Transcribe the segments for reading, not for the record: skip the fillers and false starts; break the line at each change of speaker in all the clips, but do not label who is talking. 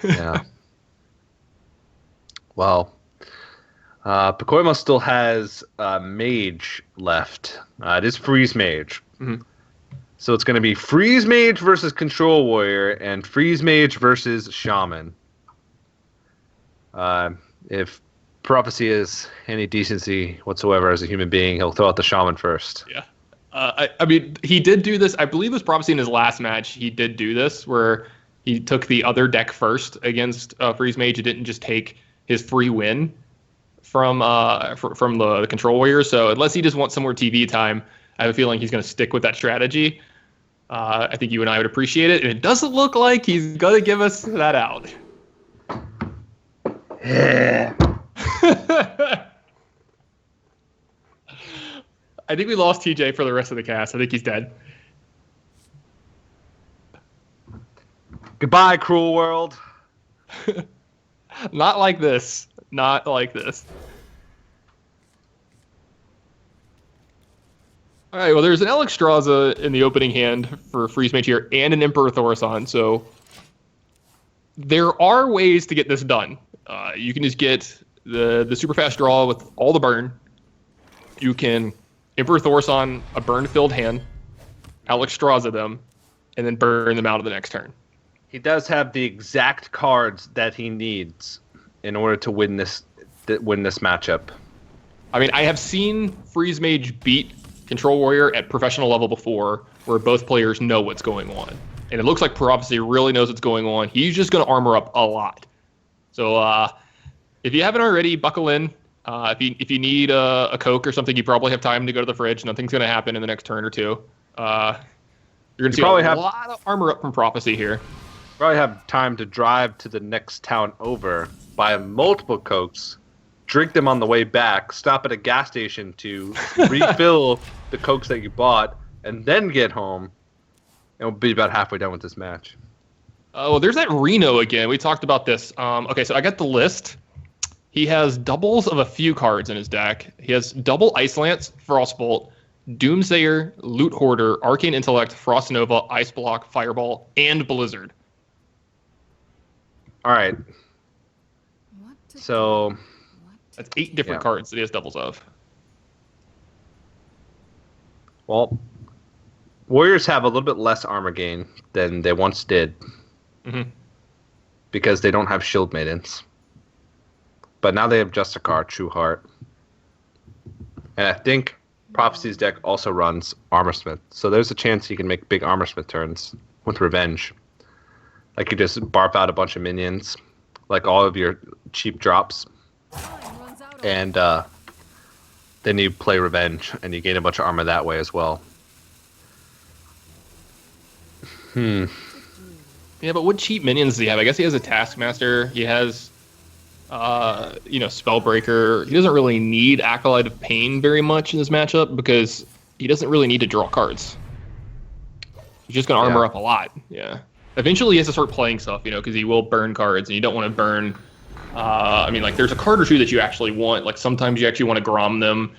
Yeah. Well, Pacoima still has Mage left. It is Freeze Mage.
Mhm.
So it's going to be Freeze Mage versus Control Warrior and Freeze Mage versus Shaman. If Prophecy is any decency whatsoever as a human being, he'll throw out the Shaman first.
Yeah. I mean, he did do this. I believe it was Prophecy in his last match. He did do this where he took the other deck first against Freeze Mage. He didn't just take his free win from the Control Warrior. So unless he just wants some more TV time, I have a feeling he's going to stick with that strategy. I think you and I would appreciate it. And it doesn't look like he's going to give us that out.
Yeah.
I think we lost TJ for the rest of the cast. I think he's dead.
Goodbye, cruel world.
Not like this. Not like this. All right, well, there's an Alexstrasza in the opening hand for Freeze Mage here and an Emperor Thaurissan, so there are ways to get this done. You can just get the super fast draw with all the burn. You can Emperor Thaurissan a burn-filled hand, Alexstrasza them, and then burn them out of the next turn.
He does have the exact cards that he needs in order to win this matchup.
I mean, I have seen Freeze Mage beat Control Warrior at professional level before, where both players know what's going on. And it looks like Prophecy really knows what's going on. He's just going to armor up a lot. So if you haven't already, buckle in. If you need a Coke or something, you probably have time to go to the fridge. Nothing's going to happen in the next turn or two. You're going to see a lot of armor up from Prophecy here.
Probably have time to drive to the next town over, buy multiple Cokes, drink them on the way back, stop at a gas station to refill the Cokes that you bought, and then get home. And we'll be about halfway done with this match.
Well, there's that Reno again. We talked about this. Okay, so I got the list. He has doubles of a few cards in his deck. He has double Ice Lance, Frostbolt, Doomsayer, Loot Hoarder, Arcane Intellect, Frost Nova, Ice Block, Fireball, and Blizzard.
All right. So
that's 8 different cards that he has doubles of.
Well, Warriors have a little bit less armor gain than they once did.
Mm-hmm.
Because they don't have Shield Maidens. But now they have Justicar, True Heart. And I think Prophecy's deck also runs Armorsmith. So there's a chance he can make big Armorsmith turns with Revenge. Like you just barf out a bunch of minions, like all of your cheap drops. And then you play Revenge, and you gain a bunch of armor that way as well.
Yeah, but what cheap minions does he have? I guess he has a Taskmaster. He has, Spellbreaker. He doesn't really need Acolyte of Pain very much in this matchup because he doesn't really need to draw cards. He's just going to armor up a lot. Yeah. Eventually, he has to start playing stuff, because he will burn cards, and you don't want to burn. There's a card or two that you actually want. Like, sometimes you actually want to Grom them.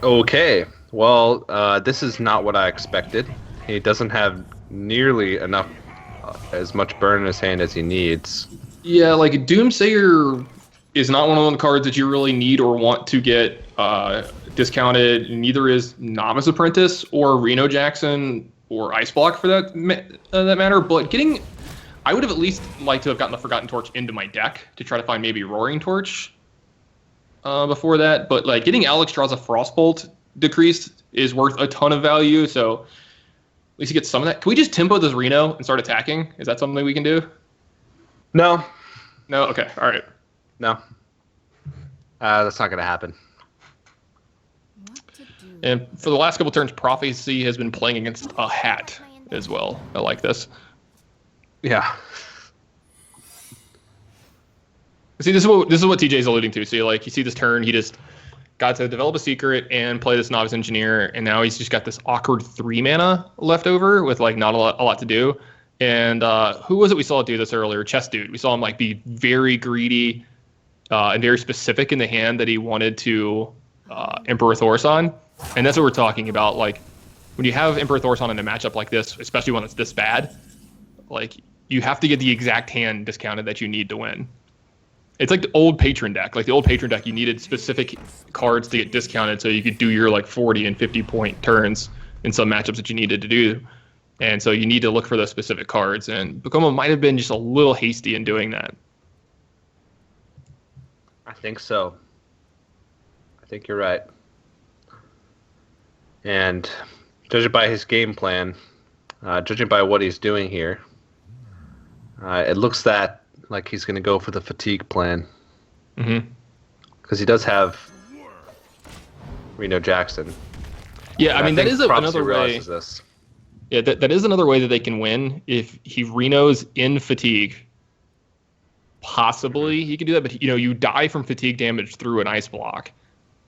Okay. Well, this is not what I expected. He doesn't have nearly enough, as much burn in his hand as he needs.
Yeah, like Doomsayer is not one of the cards that you really need or want to get discounted. Neither is Novice Apprentice or Reno Jackson or Ice Block for that matter. But I would have at least liked to have gotten the Forgotten Torch into my deck to try to find maybe Roaring Torch before that. But like getting Alexstrasza Frostbolt decreased is worth a ton of value. So at least you get some of that. Can we just tempo this Reno and start attacking? Is that something we can do?
No.
No? Okay. All right.
No. That's not going to happen.
And for the last couple turns, Prophecy has been playing against a hat as well. I like this.
Yeah.
See, this is what TJ's alluding to. So you see this turn, he just got to develop a secret and play this Novice Engineer, and now he's just got this awkward 3 mana left over with like not a lot to do. And who was it we saw do this earlier? Chess Dude. We saw him like be very greedy and very specific in the hand that he wanted to Emperor Thorson. And that's what we're talking about. Like, when you have Emperor Thorson in a matchup like this, especially when it's this bad, like, you have to get the exact hand discounted that you need to win. It's like the old Patron deck. Like, the old Patron deck, you needed specific cards to get discounted so you could do your, like, 40 and 50-point turns in some matchups that you needed to do. And so you need to look for those specific cards. And Bokoma might have been just a little hasty in doing that.
I think so. I think you're right. And judging by his game plan, judging by what he's doing here, it looks like he's going to go for the fatigue plan. Because he does have Reno Jackson.
Yeah,
And
I mean, that is another way.
This.
Yeah, that is another way that they can win. If he Renos in fatigue, possibly he can do that. But, you die from fatigue damage through an ice block.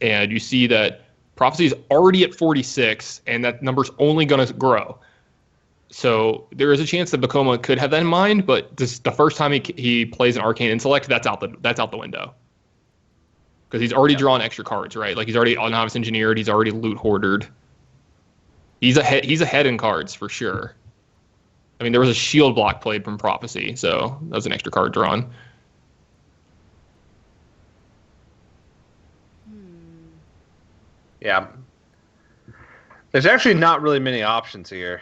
And you see that Prophecy is already at 46, and that number's only going to grow. So there is a chance that Bokoma could have that in mind, but the first time he plays an Arcane Intellect, that's out the window. Because he's already drawn extra cards, right? Like, he's already Novice Engineered, he's already Loot Hoardered. He's ahead in cards for sure. I mean, there was a shield block played from Prophecy, so that was an extra card drawn.
Yeah. There's actually not really many options here.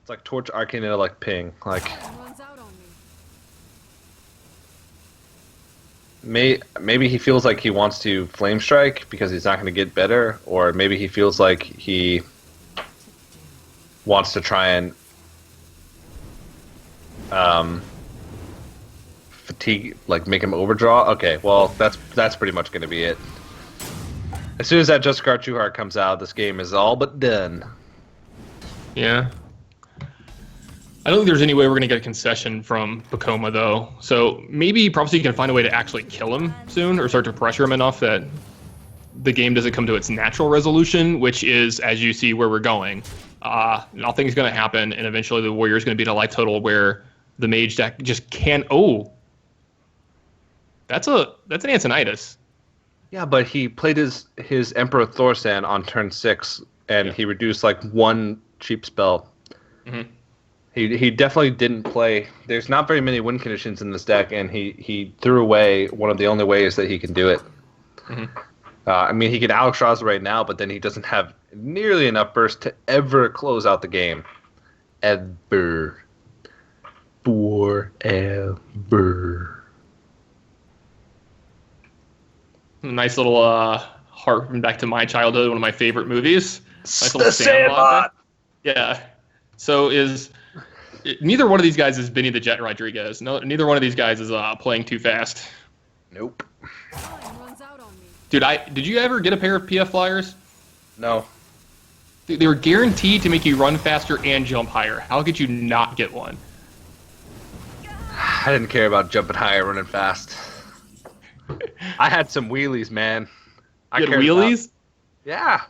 It's like Torch, Arcane Intellect, Ping. Like, maybe he feels like he wants to Flame Strike because he's not going to get better, or maybe he feels like he wants to try and fatigue, like make him overdraw. Okay, well that's pretty much going to be it. As soon as that Justicar Trueheart comes out, this game is all but done.
Yeah. I don't think there's any way we're going to get a concession from Bokoma, though. So maybe Prophecy can find a way to actually kill him soon, or start to pressure him enough that the game doesn't come to its natural resolution, which is, as you see, where we're going. Nothing's going to happen, and eventually the Warrior's going to be at a life total where the Mage deck just can't... Oh! That's an Antonitis.
Yeah, but he played his Emperor Thorsan on turn 6, and he reduced, like, one cheap spell.
Mm-hmm.
He definitely didn't play. There's not very many win conditions in this deck, and he threw away one of the only ways that he can do it.
Mm-hmm.
I mean, he can Alex Raza right now, but then he doesn't have nearly enough burst to ever close out the game. Ever. Forever.
Nice little harping back to my childhood, one of my favorite movies. Nice little
Sandlot.
Yeah. So neither one of these guys is Benny the Jet Rodriguez. No, neither one of these guys is playing too fast.
Nope.
Dude, did you ever get a pair of PF Flyers?
No.
They were guaranteed to make you run faster and jump higher. How could you not get one?
I didn't care about jumping higher, running fast. I had some wheelies, man.
You had wheelies?
Yeah.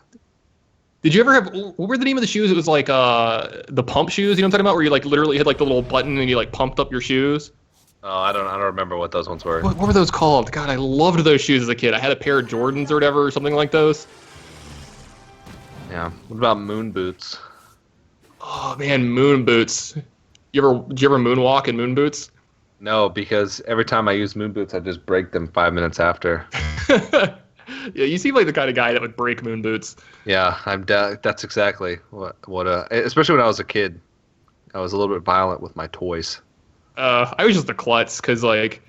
Did you ever have, what were the name of the shoes? It was like the pump shoes, you know what I'm talking about? Where you like literally hit like the little button and you like pumped up your shoes?
Oh, I don't remember what those ones were.
What were those called? God, I loved those shoes as a kid. I had a pair of Jordans or whatever, or something like those.
Yeah. What about moon boots?
Oh man, moon boots. Did you ever moonwalk in moon boots?
No, because every time I use moon boots, I just break them 5 minutes after.
Yeah, you seem like the kind of guy that would break moon boots.
Yeah, that's exactly what especially when I was a kid. I was a little bit violent with my toys.
I was just a klutz because like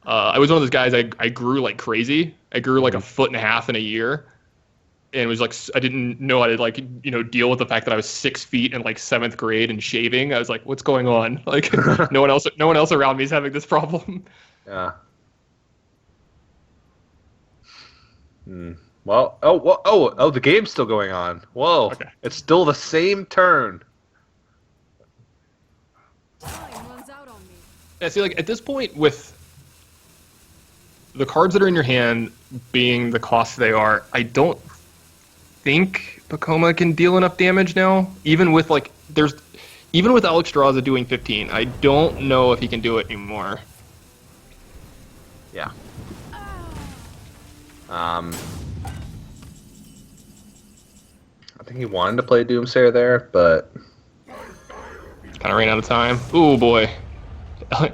I was one of those guys. I grew like crazy. I grew like a foot and a half in a year, and it was like I didn't know how to like deal with the fact that I was 6 feet in like 7th grade and shaving. I was like, what's going on? Like no one else around me is having this problem.
Yeah. Well, the game's still going on. Whoa, okay. It's still the same turn.
Yeah, see, like at this point, with the cards that are in your hand being the cost they are, I don't think Bokoma can deal enough damage now. Even with Alex Straza doing 15, I don't know if he can do it anymore.
Yeah. I think he wanted to play Doomsayer there, but
Kind of ran out of time. Ooh, boy.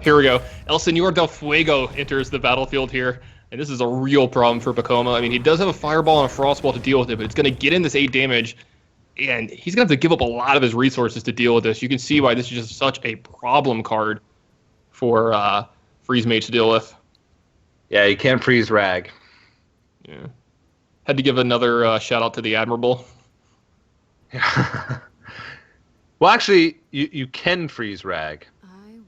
Here we go. El Señor del Fuego enters the battlefield here, and this is a real problem for Bacoma. I mean, he does have a Fireball and a Frostball to deal with it, but it's going to get in this 8 damage, and he's going to have to give up a lot of his resources to deal with this. You can see why this is just such a problem card for Freeze Mage to deal with.
yeah, you can't freeze Rag.
Yeah. Had to give another shout out to the Admirable.
Well, actually, you can freeze Rag.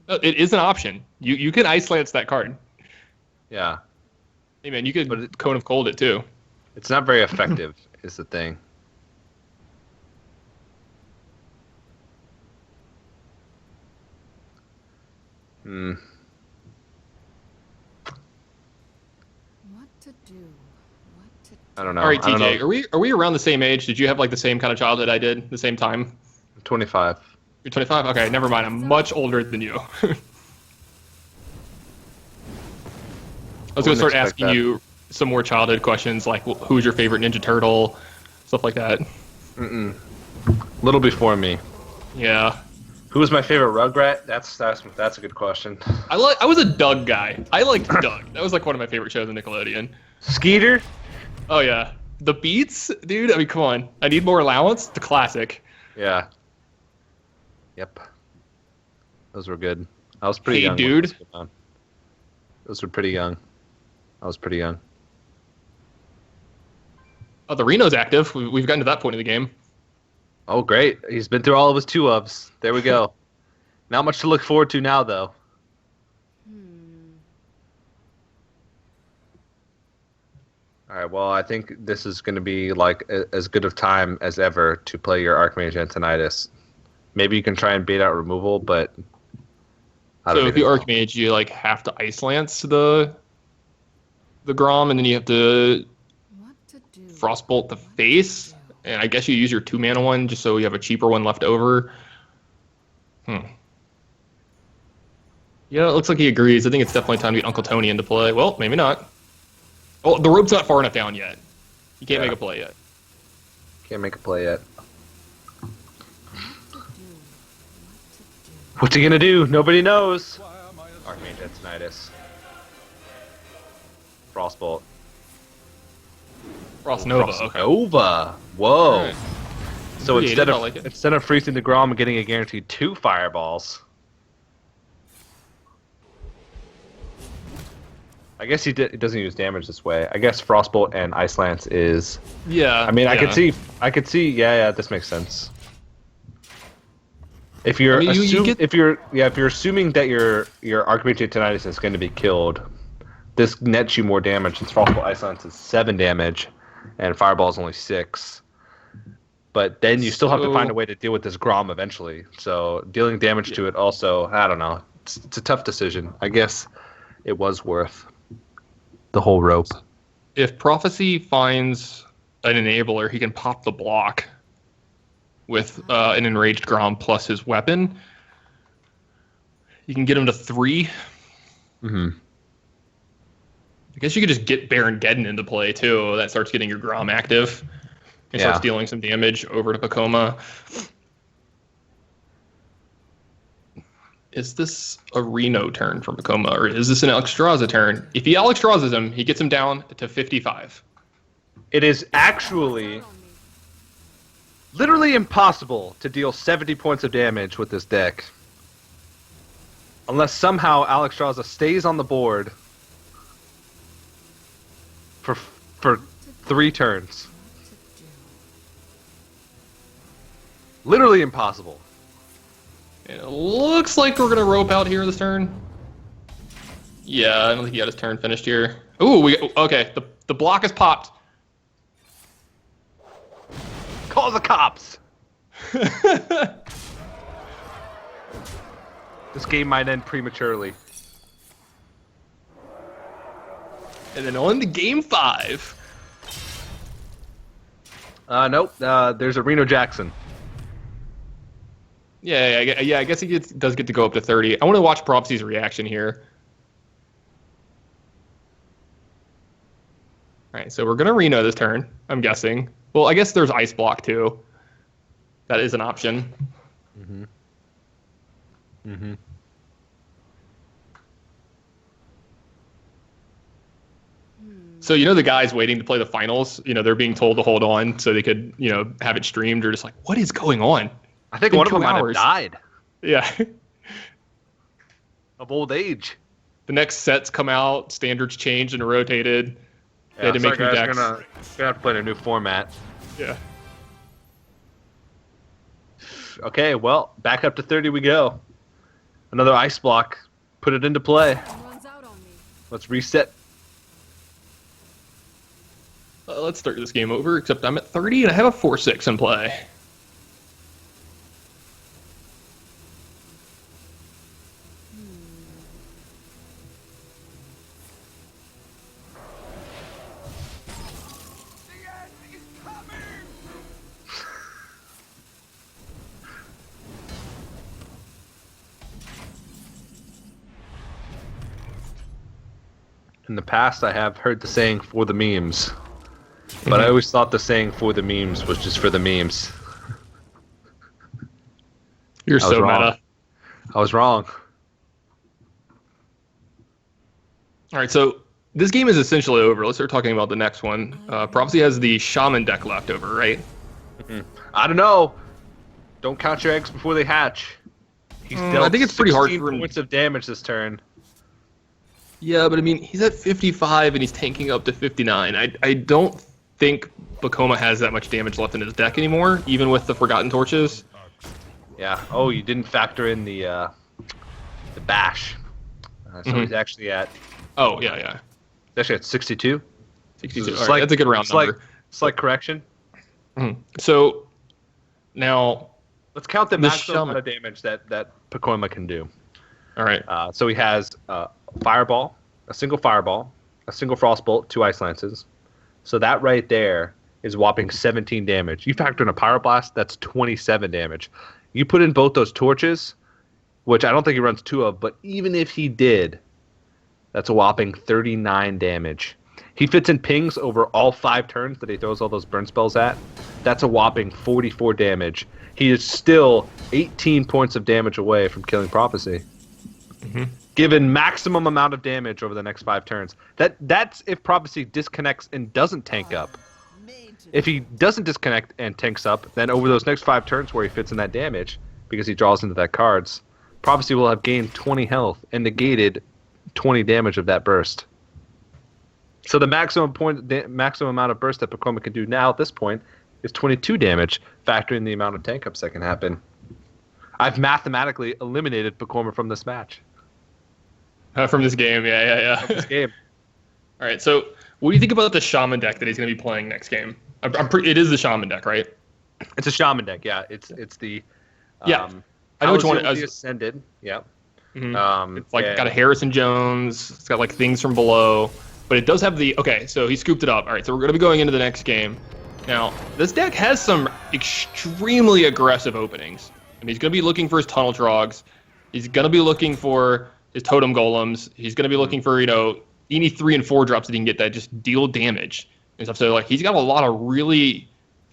It is an option. You can Ice Lance that card.
Yeah.
Hey, man, you could Cone of Cold it, too.
It's not very effective, is the thing. Hmm.
What to do? What to do?
I don't know.
All right,
I don't
TJ,
know.
are we around the same age? Did you have like the same kind of childhood I did, the same time?
25.
You're 25? Okay, never mind. I'm much older than you. I was going to start
expect
asking
that.
you some more childhood questions, like who's your favorite Ninja Turtle, stuff like that.
Little before me.
Yeah.
Who was my favorite Rugrat? That's a good question.
I was a Doug guy. I liked Doug. That was like one of my favorite shows on Nickelodeon.
Skeeter?
Oh yeah. The Beats, dude. I mean, come on. I Need More Allowance. The classic.
Yeah. Yep. Those were good. I was pretty
Hey,
young. when
dude.
those came on. Those were pretty young. I was pretty young.
Oh, the Reno's active. We've gotten to that point of the game.
Oh, great. He's been through all of his 2-ofs. There we go. Not much to look forward to now, though. All right, well, I think this is going to be like as good of time as ever to play your Archmage Antonitis. Maybe you can try and bait out removal, but I don't
So if
even
you
know.
Archmage, you like have to Ice Lance the Grom, and then you have to
What to do?
Frostbolt the face, and I guess you use your 2-mana one just so you have a cheaper one left over. Yeah, it looks like he agrees. I think it's definitely time to get Uncle Tony into play. Well, maybe not. Oh, the rope's not far enough down yet. You can't
Yeah.
make a play yet.
Can't make a play yet.
What to do? What to do?
What's he going to do? Nobody knows. Archmage Antonitis. Frostbolt.
Frost Nova. Okay.
Nova. Whoa.
Alright.
So
Creative, I like it.
instead of freezing the Grom and getting a guaranteed 2 fireballs, I guess he doesn't use damage this way. I guess Frostbolt and Ice Lance is.
Yeah.
I mean, I could
yeah.
see. Yeah, this makes sense. If you're
I mean, you get-
if you're assuming that your Archmage Antonitis is going to be killed, this nets you more damage. Since Frostbolt Ice Lance is 7 damage, and Fireball is only 6. But then you still have to find a way to deal with this Grom eventually. So dealing damage to it also, I don't know. It's a tough decision. I guess it was worth the whole rope.
If Prophecy finds an enabler, he can pop the block with an enraged Grom plus his weapon. You can get him to 3.
Mm-hmm.
I guess you could just get Baron Geddon into play too. That starts getting your Grom active. And starts dealing some damage over to Bacoma. Is this a Reno turn for Bacoma, or is this an Alexstrasza turn? If he Alexstrasza's him, he gets him down to 55.
It is actually literally impossible to deal 70 points of damage with this deck. Unless somehow Alexstrasza stays on the board for 3 turns. Literally impossible.
And it looks like we're going to rope out here this turn. Yeah, I don't think he got his turn finished here. Ooh, okay, the block is popped.
Call the cops! This game might end prematurely.
And then on to game 5.
Nope. There's a Reno Jackson.
Yeah, I guess he does get to go up to 30. I want to watch Prophecy's reaction here. right, so we're going to Reno this turn, I'm guessing. Well, I guess there's Ice Block, too. That is an option.
Mm-hmm. Mm-hmm.
So, the guys waiting to play the finals, they're being told to hold on so they could, have it streamed. Or just like, what is going on?
I think
Been
one of
2
them might have
hours.
died
Yeah.
of old age.
The next sets come out, standards changed and rotated. They had to make new decks.
Gonna have to play in a new format.
Yeah.
Okay, well, back up to 30 we go. Another Ice Block. Put it into play.
Time runs out on me.
Let's reset.
Let's start this game over, except I'm at 30 and I have a 4-6 in play.
In the past, I have heard the saying "for the memes," but I always thought the saying "for the memes" was just for the memes.
You're
I was
so
wrong.
meta.
I was wrong.
All right, so this game is essentially over. Let's start talking about the next one. Prophecy has the Shaman deck left over, right?
I don't know. Don't count your eggs before they hatch. He's dealt
I think it's pretty hard
16
for him.
points of damage this turn.
Yeah, but I mean, he's at 55 and he's tanking up to 59. I don't think Bakoma has that much damage left in his deck anymore, even with the Forgotten Torches.
Yeah. Oh, you didn't factor in the bash. So he's actually at.
Oh, yeah.
He's actually at 62.
62.
It's
All right, that's a good round number.
Slight correction.
So, now...
Let's count the maximum
Shaman.
amount of damage that Pacoima can do.
All right.
So he has Fireball, a single Fireball, a single Frostbolt, 2 Ice Lances. So that right there is whopping 17 damage. You factor in a Pyroblast, that's 27 damage. You put in both those torches, which I don't think he runs 2 of, but even if he did, that's a whopping 39 damage. He fits in pings over all 5 turns that he throws all those burn spells at. That's a whopping 44 damage. He is still 18 points of damage away from killing Prophecy. Given maximum amount of damage over the next 5 turns. That's if Prophecy disconnects and doesn't tank up. If he doesn't disconnect and tanks up, then over those next 5 turns where he fits in that damage, because he draws into that cards, Prophecy will have gained 20 health and negated 20 damage of that burst. So the maximum amount of burst that Pacoima can do now at this point is 22 damage, factoring the amount of tank ups that can happen. I've mathematically eliminated Pacoima from this match.
From this game, yeah.
From this game.
All right, so what do you think about the Shaman deck that he's going to be playing next game? It is the Shaman deck, right?
It's a Shaman deck, yeah. It's the
I know which one.
The Ascended, yeah.
It's like got a Harrison Jones. It's got like things from below, but it does have the. Okay, so he scooped it up. All right, so we're going to be going into the next game. Now, this deck has some extremely aggressive openings. I mean, he's going to be looking for his Tunnel Trogs. He's going to be looking for his Totem Golems. He's going to be looking for, any 3 and 4 drops that he can get that just deal damage and stuff. So, he's got a lot of really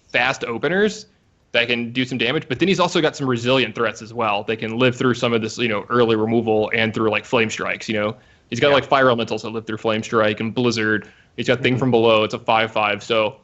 fast openers that can do some damage, but then he's also got some resilient threats as well. They can live through some of this, early removal and through, Flame Strikes, He's got, Fire Elementals that live through Flame Strike and Blizzard. He's got Thing from Below. It's a 5/5. So,